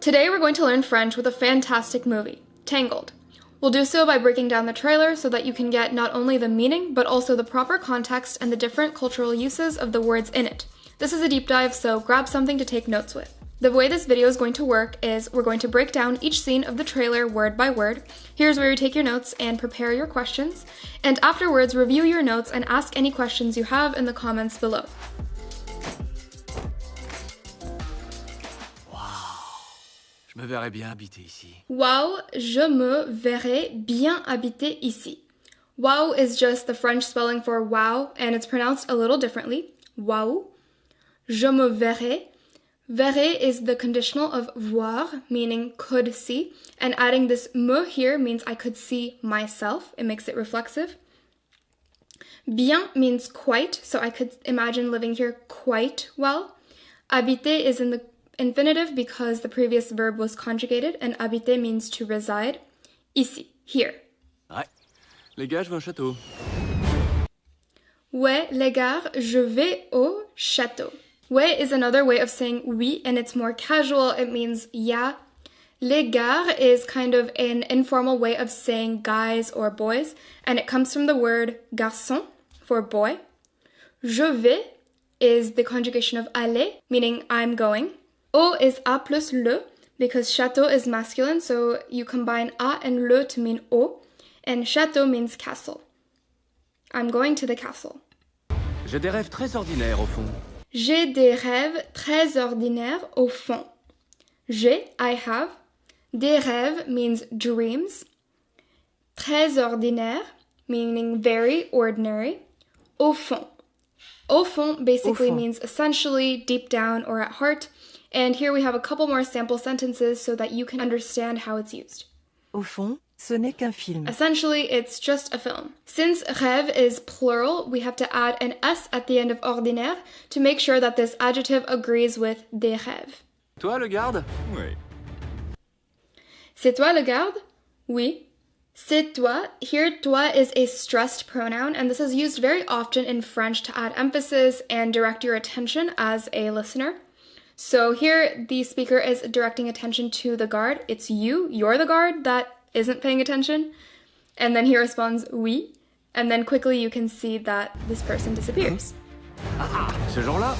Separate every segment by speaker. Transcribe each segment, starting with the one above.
Speaker 1: Today we're going to learn French with a fantastic movie, Tangled. We'll do so by breaking down the trailer so that you can get not only the meaning, but also the proper context and the different cultural uses of the words in it. This is a deep dive, so grab something to take notes with. The way this video is going to work is we're going to break down each scene of the trailer word by word. Here's where you take your notes and prepare your questions, and afterwards review your notes and ask any questions you have in the comments below.
Speaker 2: Je me verrais bien habiter ici.
Speaker 1: Wow, je me verrais bien habiter ici. Wow is just the French spelling for wow, and it's pronounced a little differently. Wow. Je me verrais. Verrais is the conditional of voir, meaning could see, and adding this me here means I could see myself. It makes it reflexive. Bien means quite, so I could imagine living here quite well. Habiter is in the infinitive because the previous verb was conjugated, and habiter means to reside. Ici, here.
Speaker 2: Ouais. Les gars, je vais au château.
Speaker 1: Ouais, les gars, je vais au château. Ouais is another way of saying oui, and it's more casual. It means yeah. Les gars is kind of an informal way of saying guys or boys, and it comes from the word garçon for boy. Je vais is the conjugation of aller, meaning I'm going. Au is a plus le, because château is masculine, so you combine a and le to mean au, and château means castle. I'm going to the castle.
Speaker 2: J'ai des rêves très ordinaires au fond.
Speaker 1: J'ai des rêves très ordinaires au fond. J'ai, I have. Des rêves means dreams. Très ordinaire, meaning very ordinary. Au fond. Au fond basically means essentially deep down or at heart. And here we have a couple more sample sentences so that you can understand how it's used.
Speaker 3: Au fond, ce n'est qu'un film.
Speaker 1: Essentially, it's just a film. Since rêve is plural, we have to add an S at the end of ordinaire to make sure that this adjective agrees with des rêves.
Speaker 2: Toi, le garde? Oui.
Speaker 1: C'est toi le garde? Oui. C'est toi. Here, toi is a stressed pronoun, and this is used very often in French to add emphasis and direct your attention as a listener. So here, the speaker is directing attention to the guard. It's you, you're the guard that isn't paying attention. And then he responds, oui. And then quickly you can see that this person disappears.
Speaker 2: Ce jour-là,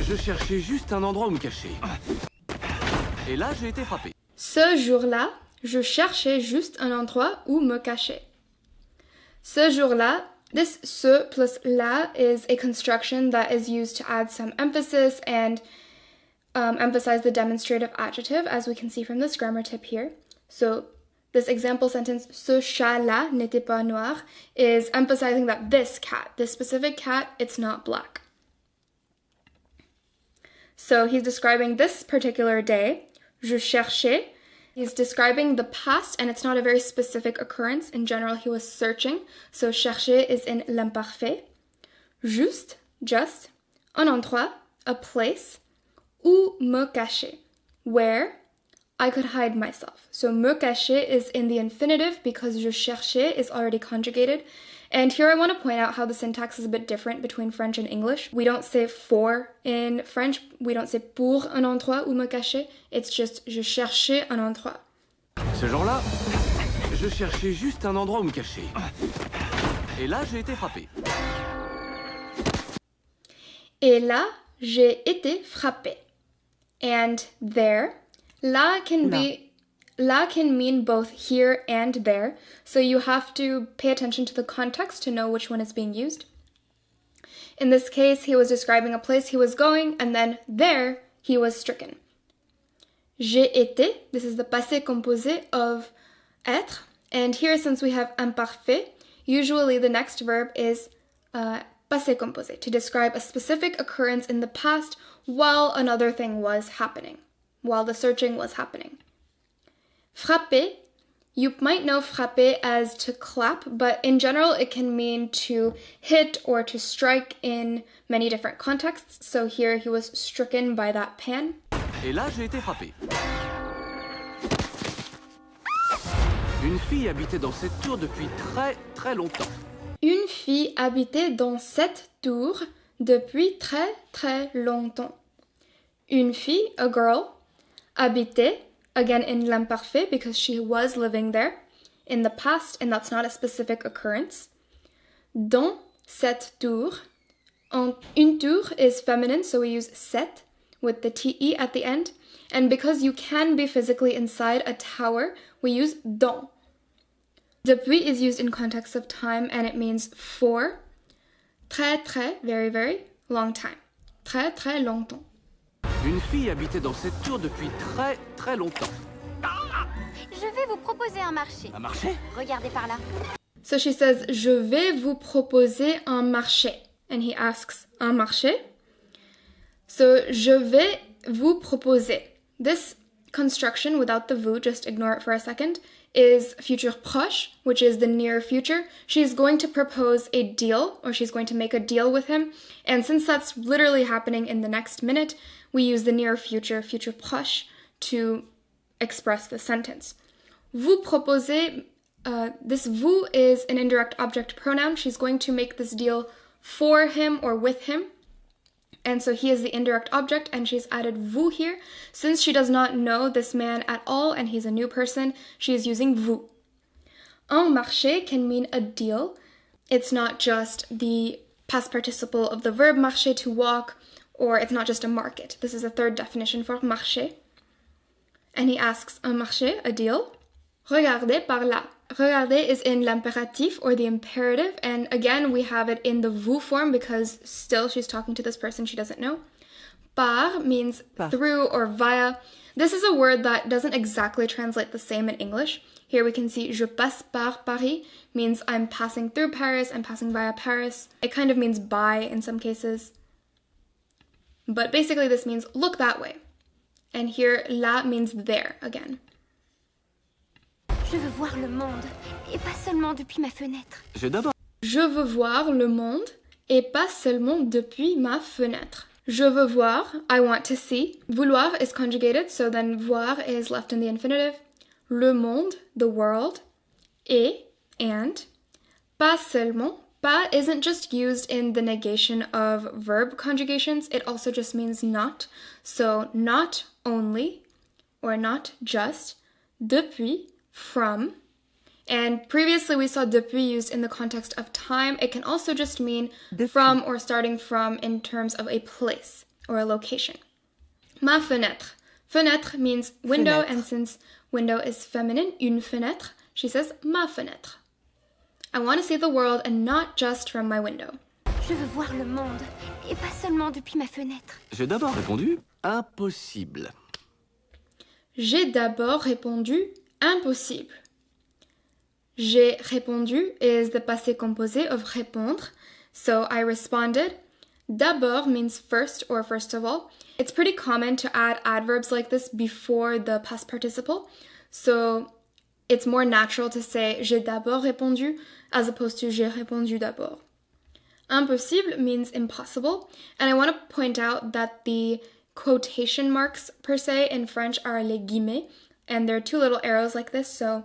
Speaker 2: je cherchais juste un endroit où me cacher. Et là, j'ai été frappé.
Speaker 1: Ce jour-là, je cherchais juste un endroit où me cacher. Ce jour-là, this ce plus là is a construction that is used to add some emphasis and emphasize the demonstrative adjective, as we can see from this grammar tip here. So this example sentence, ce chat-là n'était pas noir, is emphasizing that this cat, this specific cat, it's not black. So he's describing this particular day, je cherchais. He's describing the past, and it's not a very specific occurrence. In general, he was searching. So chercher is in l'imparfait. Juste, just. Un endroit, a place. Où me cacher, where I could hide myself. So me cacher is in the infinitive because je cherchais is already conjugated. And here I want to point out how the syntax is a bit different between French and English. We don't say for in French. We don't say pour un endroit où me cacher. It's just je cherchais un endroit.
Speaker 2: Ce jour-là, je cherchais juste un endroit où me cacher. Et là, j'ai été frappé.
Speaker 1: Et là, j'ai été frappé. And there, là can mean both here and there, so you have to pay attention to the context to know which one is being used. In this case, he was describing a place he was going, and then there, he was stricken. J'ai été, this is the passé composé of être, and here since we have imparfait, usually the next verb is passé composé, to describe a specific occurrence in the past while another thing was happening, while the searching was happening. Frapper, you might know frapper as to clap, but in general it can mean to hit or to strike in many different contexts. So here he was stricken by that pan.
Speaker 2: Et là, j'ai été frappé. Une fille habitait dans cette tour depuis très très longtemps.
Speaker 1: Une fille habitait dans cette tour depuis très très longtemps. Une fille, a girl, Habiter, again in l'imparfait because she was living there in the past and that's not a specific occurrence. Dans cette tour. Une tour is feminine, so we use cette with the te at the end. And because you can be physically inside a tower, we use dans. Depuis is used in context of time and it means for. Très, très, very, very, long time. Très, très longtemps.
Speaker 2: Une fille habitait dans cette tour depuis très très longtemps.
Speaker 4: Je vais vous proposer un marché.
Speaker 2: Un marché?
Speaker 4: Regardez par là.
Speaker 1: So she says, je vais vous proposer un marché. And he asks, un marché? So, je vais vous proposer. This construction without the vous, just ignore it for a second, is future proche, which is the near future. She's going to propose a deal, or she's going to make a deal with him. And since that's literally happening in the next minute, we use the near future, future proche, to express the sentence. Vous proposez, this vous is an indirect object pronoun. She's going to make this deal for him or with him. And so he is the indirect object and she's added vous here. Since she does not know this man at all and he's a new person, she is using vous. Un marché can mean a deal. It's not just the past participle of the verb marcher, to walk, or it's not just a market. This is a third definition for marché. And he asks, un marché, a deal? Regardez par là. Regardez is in l'impératif or the imperative, and again we have it in the vous form because still she's talking to this person she doesn't know. Par means through or via. This is a word that doesn't exactly translate the same in English. Here we can see je passe par Paris means I'm passing through Paris, I'm passing via Paris. It kind of means by in some cases. But basically this means look that way. And here là means there again.
Speaker 4: Je veux voir le monde, et pas seulement depuis ma fenêtre.
Speaker 1: Je veux voir le monde, et pas seulement depuis ma fenêtre. Je veux voir, I want to see. Vouloir is conjugated, so then voir is left in the infinitive. Le monde, the world. Et, and. Pas seulement. Pas isn't just used in the negation of verb conjugations, it also just means not. So, not only, or not just. Depuis, from. And previously we saw depuis used in the context of time. It can also just mean from or starting from in terms of a place or a location. Ma fenêtre. Fenêtre means window, and since window is feminine, une fenêtre, she says ma fenêtre. I want to see the world and not just from my window.
Speaker 4: Je veux voir le monde, et pas seulement depuis ma fenêtre.
Speaker 2: J'ai d'abord répondu impossible.
Speaker 1: J'ai d'abord répondu impossible. J'ai répondu is the passé composé of répondre. So I responded. D'abord means first or first of all. It's pretty common to add adverbs like this before the past participle. So it's more natural to say j'ai d'abord répondu as opposed to j'ai répondu d'abord. Impossible means impossible. And I want to point out that the quotation marks per se in French are les guillemets. And there are two little arrows like this, so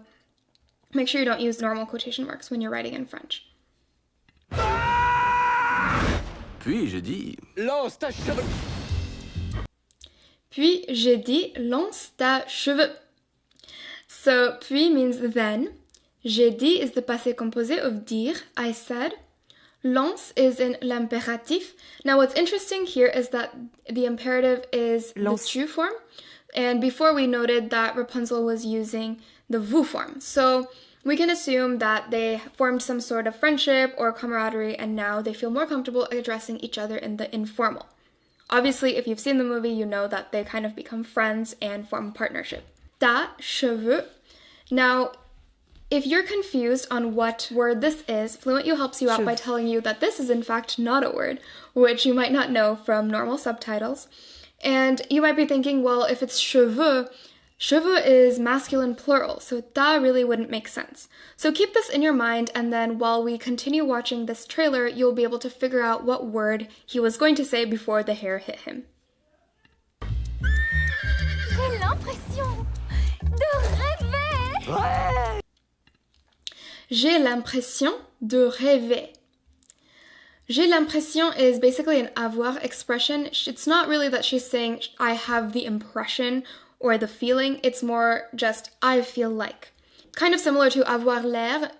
Speaker 1: make sure you don't use normal quotation marks when you're writing in French.
Speaker 2: Puis j'ai dit lance ta cheveux.
Speaker 1: Puis j'ai dit lance ta cheveux. So puis means then. J'ai dit is the passé composé of dire, I said. Lance is in l'impératif. Now what's interesting here is that the imperative is the tu form. And before we noted that Rapunzel was using the vous form. So we can assume that they formed some sort of friendship or camaraderie and now they feel more comfortable addressing each other in the informal. Obviously, if you've seen the movie, you know that they kind of become friends and form a partnership. Ta cheveux. Now, if you're confused on what word this is, Fluent U helps you out by telling you that this is in fact not a word, which you might not know from normal subtitles. And you might be thinking, well, if it's cheveux, cheveux is masculine plural, so ta really wouldn't make sense. So keep this in your mind, and then while we continue watching this trailer, you'll be able to figure out what word he was going to say before the hair hit him.
Speaker 4: J'ai l'impression de rêver.
Speaker 1: J'ai l'impression de rêver. J'ai l'impression is basically an avoir expression. It's not really that she's saying I have the impression or the feeling. It's more just I feel like. Kind of similar to avoir l'air,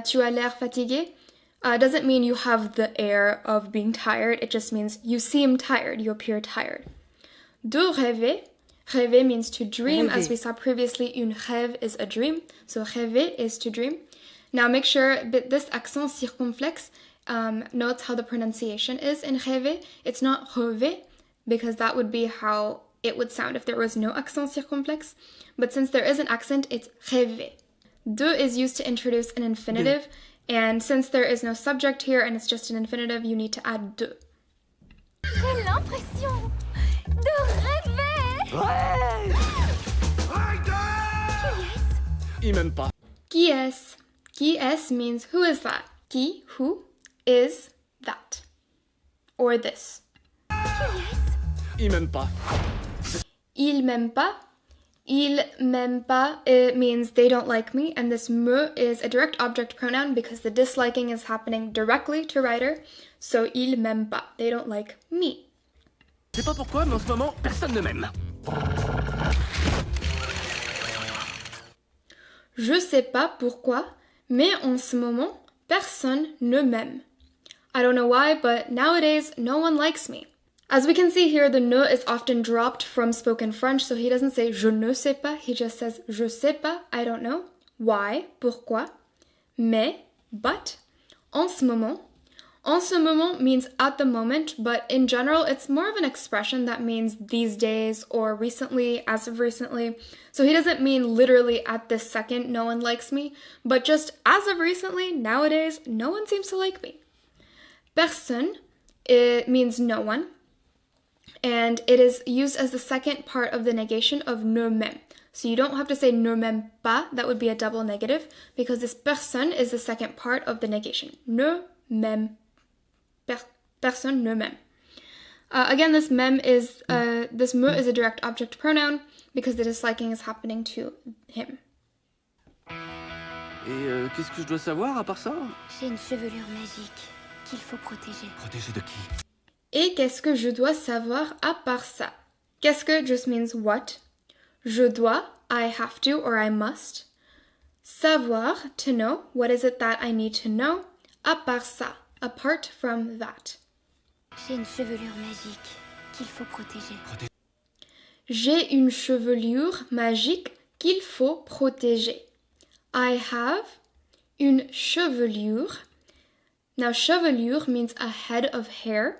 Speaker 1: tu as l'air fatigué. Doesn't mean you have the air of being tired. It just means you seem tired, you appear tired. De rêver. Rêver means to dream. As we saw previously, une rêve is a dream. So rêver is to dream. Now make sure that this accent circonflexe notes how the pronunciation is in rêver. It's not rêver, because that would be how it would sound if there was no accent circonflexe. But since there is an accent, it's rêver. De is used to introduce an infinitive. And since there is no subject here and it's just an infinitive, you need to add de.
Speaker 4: J'ai l'impression de rêver.
Speaker 2: Ouais. Il m'aime pas.
Speaker 1: Qui est? Qui est means who is that? Qui, who, is that. Or this.
Speaker 2: Il m'aime pas.
Speaker 1: Il m'aime pas. Il m'aime pas, it means they don't like me, and this me is a direct object pronoun because the disliking is happening directly to writer. So il m'aime pas, they don't like me.
Speaker 2: Je sais pas pourquoi, mais en ce moment, personne ne m'aime.
Speaker 1: Je sais pas pourquoi, mais en ce moment, personne ne m'aime. I don't know why, but nowadays, no one likes me. As we can see here, the ne is often dropped from spoken French, so he doesn't say je ne sais pas, he just says je sais pas, I don't know. Why, pourquoi, mais, but, en ce moment. En ce moment means at the moment, but in general, it's more of an expression that means these days or recently, as of recently. So he doesn't mean literally at this second, no one likes me, but just as of recently, nowadays, no one seems to like me. Personne, it means no one. And it is used as the second part of the negation of ne m'aime. So you don't have to say ne m'aime pas, that would be a double negative, because this personne is the second part of the negation. Ne m'aime. Personne ne m'aime. Again, this m'aime is, this me is a direct object pronoun because the disliking is happening to him.
Speaker 2: Et qu'est-ce que je dois savoir à part ça?
Speaker 4: J'ai une chevelure magique qu'il faut protéger.
Speaker 2: Protéger de qui?
Speaker 1: Et qu'est-ce que je dois savoir à part ça? Qu'est-ce que just means what. Je dois, I have to or I must. Savoir, to know. What is it that I need to know? À part ça, apart from that.
Speaker 4: J'ai une chevelure magique qu'il faut protéger.
Speaker 1: J'ai une chevelure magique qu'il faut protéger. I have une chevelure. Now, chevelure means a head of hair.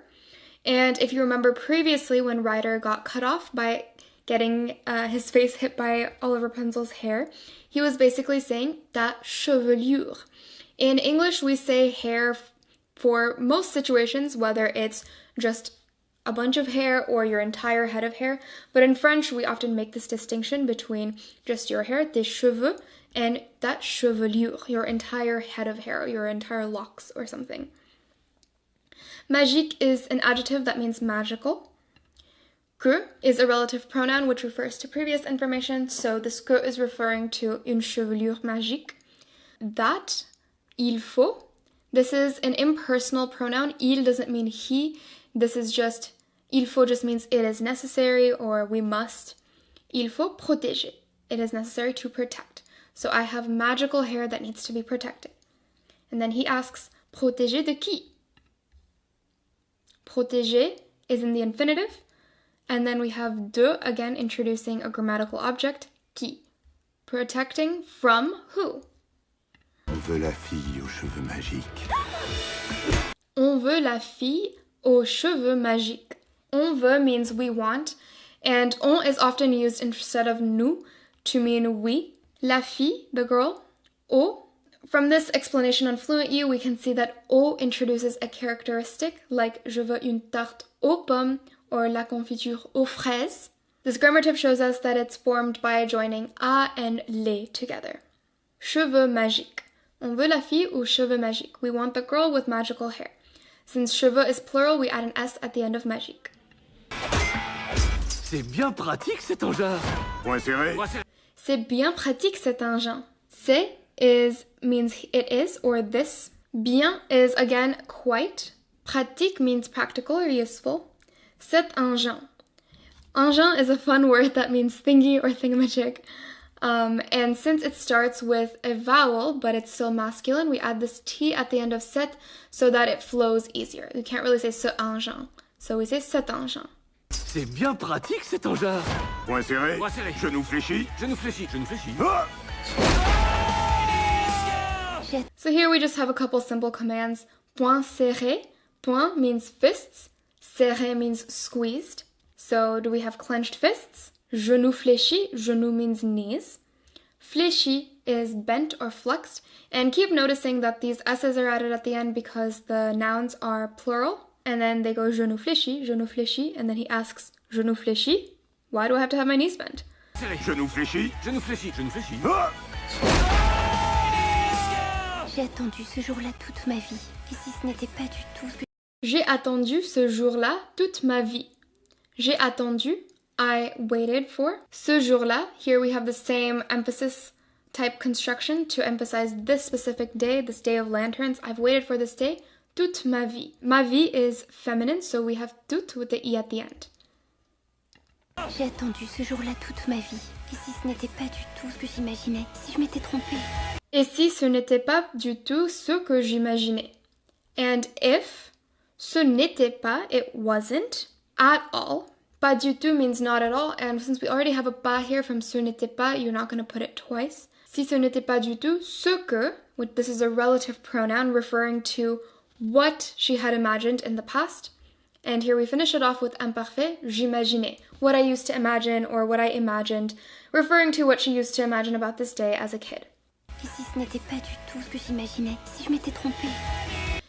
Speaker 1: And if you remember previously when Ryder got cut off by getting his face hit by Oliver Rapunzel's hair, he was basically saying ta chevelure. In English, we say hair for most situations, whether it's just a bunch of hair or your entire head of hair. But in French, we often make this distinction between just your hair, tes cheveux, and ta chevelure, your entire head of hair, your entire locks or something. Magique is an adjective that means magical. Que is a relative pronoun which refers to previous information, so this que is referring to une chevelure magique. That, il faut. This is an impersonal pronoun. Il doesn't mean he. This is just, il faut just means it is necessary or we must. Il faut protéger. It is necessary to protect. So I have magical hair that needs to be protected. And then he asks, protéger de qui? Protéger is in the infinitive. And then we have de, again introducing a grammatical object, qui. Protecting from who?
Speaker 5: On veut la fille aux cheveux magiques.
Speaker 1: On veut la fille aux cheveux magiques. On veut means we want, and on is often used instead of nous to mean we. La fille, the girl. Au. From this explanation on Fluent U, we can see that au introduces a characteristic like je veux une tarte aux pommes or la confiture aux fraises. This grammar tip shows us that it's formed by joining a and les together. Cheveux magiques. On veut la fille aux cheveux magiques. We want the girl with magical hair. Since cheveux is plural, we add an S at the end of magique.
Speaker 2: C'est bien pratique cet engin.
Speaker 5: Point serré.
Speaker 1: C'est bien pratique cet engin. C'est is means it is or this. Bien is again quite. Pratique means practical or useful. Cet engin. Engin is a fun word that means thingy or thingamajig. And since it starts with a vowel, but it's still masculine, we add this T at the end of cet so that it flows easier. You can't really say ce engin, so we say cet engin.
Speaker 2: C'est bien pratique cet engin.
Speaker 5: Point serré.
Speaker 2: Point serré.
Speaker 5: Genou fléchi.
Speaker 2: Genou fléchi, genou fléchi.
Speaker 5: Ah!
Speaker 1: So here we just have a couple simple commands. Point serré. Point means fists. Serré means squeezed. So do we have clenched fists? Genou fléchi. Genou means knees. Fléchi is bent or flexed. And keep noticing that these S's are added at the end because the nouns are plural. And then they go genou fléchi, and then he asks, genou fléchi? Why do I have to have my knees bent?
Speaker 5: Genou fléchi.
Speaker 2: Genou fléchi, genou fléchi.
Speaker 5: Ah!
Speaker 4: J'ai attendu ce jour-là toute ma vie. Et si ce n'était pas du tout ce que...
Speaker 1: J'ai attendu ce jour-là toute ma vie. J'ai attendu, I waited for. Ce jour-là, here we have the same emphasis type construction to emphasize this specific day, this day of lanterns. I've waited for this day toute ma vie. Ma vie is feminine, so we have toute with the I at the end.
Speaker 4: J'ai attendu ce jour-là toute ma vie. Et si ce n'était pas du tout ce que j'imaginais, si je m'étais trompée.
Speaker 1: Et si ce n'était pas du tout ce que j'imaginais? And if ce n'était pas, it wasn't, at all. Pas du tout means not at all, and since we already have a pas here from ce n'était pas, you're not going to put it twice. Si ce n'était pas du tout, ce que, this is a relative pronoun referring to what she had imagined in the past. And here we finish it off with imparfait, j'imaginais, what I used to imagine or what I imagined, referring to what she used to imagine about this day as a kid.
Speaker 4: Et si ce n'était pas du tout ce que j'imaginais, si je m'étais trompée.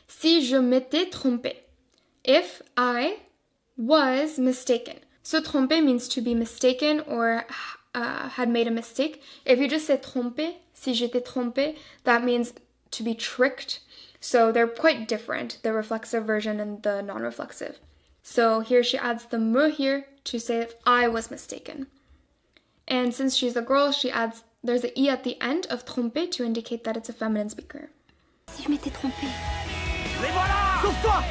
Speaker 1: Si je m'étais trompée. If I was mistaken. So tromper means to be mistaken or had made a mistake. If you just say tromper, si j'étais trompée, that means to be tricked. So they're quite different, the reflexive version and the non-reflexive. So here she adds the me here to say if I was mistaken. And since she's a girl, she adds, there's an I at the end of tromper to indicate that it's a feminine speaker.
Speaker 4: Si je m'étais trompée.
Speaker 2: Les voilà! Sauve-toi!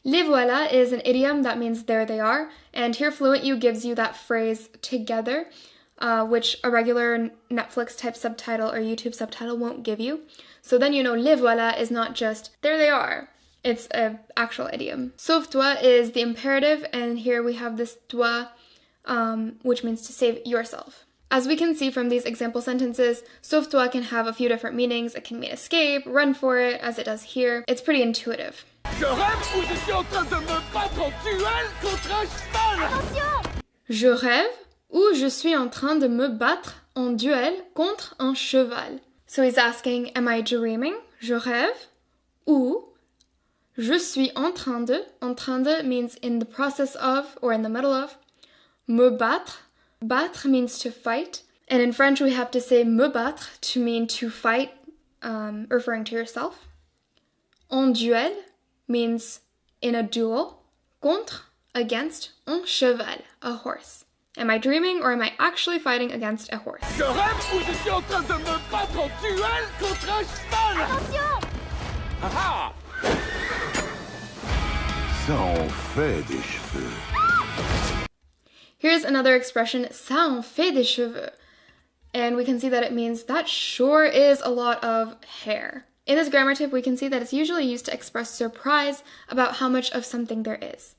Speaker 1: Les voilà is an idiom that means there they are. And here Fluent You gives you that phrase together, which a regular Netflix type subtitle or YouTube subtitle won't give you. So then you know les voilà is not just there they are. It's an actual idiom. Sauve-toi is the imperative, and here we have this toi, which means to save yourself. As we can see from these example sentences, sauve-toi can have a few different meanings. It can mean escape, run for it, as it does here. It's pretty intuitive.
Speaker 2: Je rêve ou je suis en train de me battre en duel contre un cheval!
Speaker 1: Je rêve ou je suis en train de me battre en duel contre un cheval. So he's asking, am I dreaming? Je rêve. Ou je suis en train de means in the process of or in the middle of. Me battre. Battre means to fight. And in French we have to say me battre to mean to fight, referring to yourself. En duel means in a duel. Contre, against. Un cheval, a horse. Am I dreaming or am I actually fighting against a horse?
Speaker 2: Je rêve ou je suis en train de me battre en duel contre un cheval!
Speaker 4: Attention!
Speaker 2: Ah!
Speaker 5: Ça en fait des cheveux.
Speaker 1: Here's another expression, ça en fait des cheveux. And we can see that it means that sure is a lot of hair. In this grammar tip, we can see that it's usually used to express surprise about how much of something there is.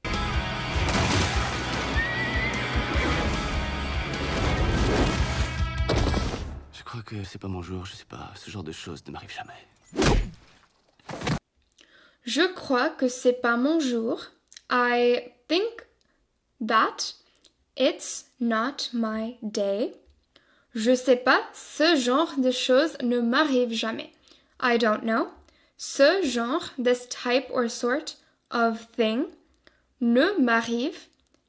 Speaker 2: Je crois que c'est pas mon jour, je sais pas, ce genre de choses ne m'arrive jamais.
Speaker 1: Je crois que c'est pas mon jour. I think that it's not my day. Je sais pas, ce genre de choses ne m'arrive jamais. I don't know. Ce genre, this type or sort of thing, ne m'arrive,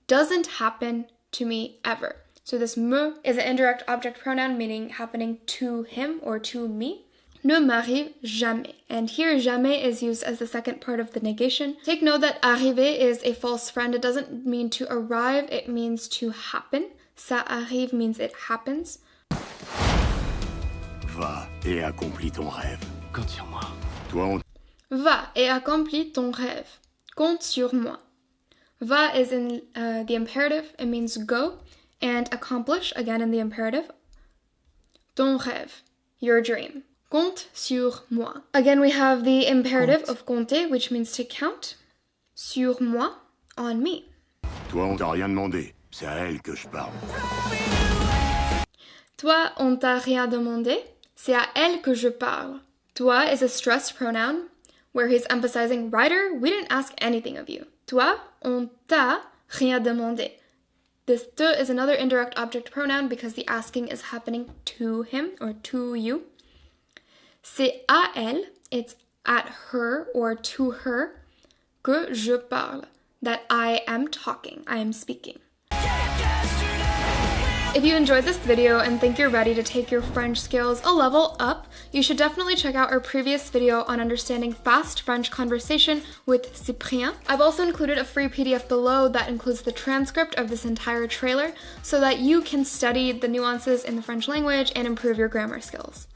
Speaker 1: doesn't happen to me ever. So this me is an indirect object pronoun meaning happening to him or to me. Ne m'arrive jamais. And here jamais is used as the second part of the negation. Take note that arriver is a false friend. It doesn't mean to arrive, it means to happen. Ça arrive means it happens.
Speaker 5: Va et accomplis ton rêve.
Speaker 2: Compte sur moi.
Speaker 5: Toi, on...
Speaker 1: Va et accomplis ton rêve. Compte sur moi. Va is in the imperative. It means go. And accomplish, again in the imperative. Ton rêve, your dream. Compte sur moi. Again, we have the imperative of compter, which means to count. Sur moi, on me.
Speaker 5: Toi, on t'a rien demandé. C'est à elle que je parle.
Speaker 1: Toi, on t'a rien demandé. C'est à elle que je parle. Toi is a stressed pronoun where he's emphasizing, Ryder, we didn't ask anything of you. Toi, on t'a rien demandé. This te is another indirect object pronoun because the asking is happening to him or to you. C'est à elle, it's at her or to her, que je parle, that I am talking, I am speaking. If you enjoyed this video and think you're ready to take your French skills a level up, you should definitely check out our previous video on understanding fast French conversation with Cyprien. I've also included a free PDF below that includes the transcript of this entire trailer so that you can study the nuances in the French language and improve your grammar skills.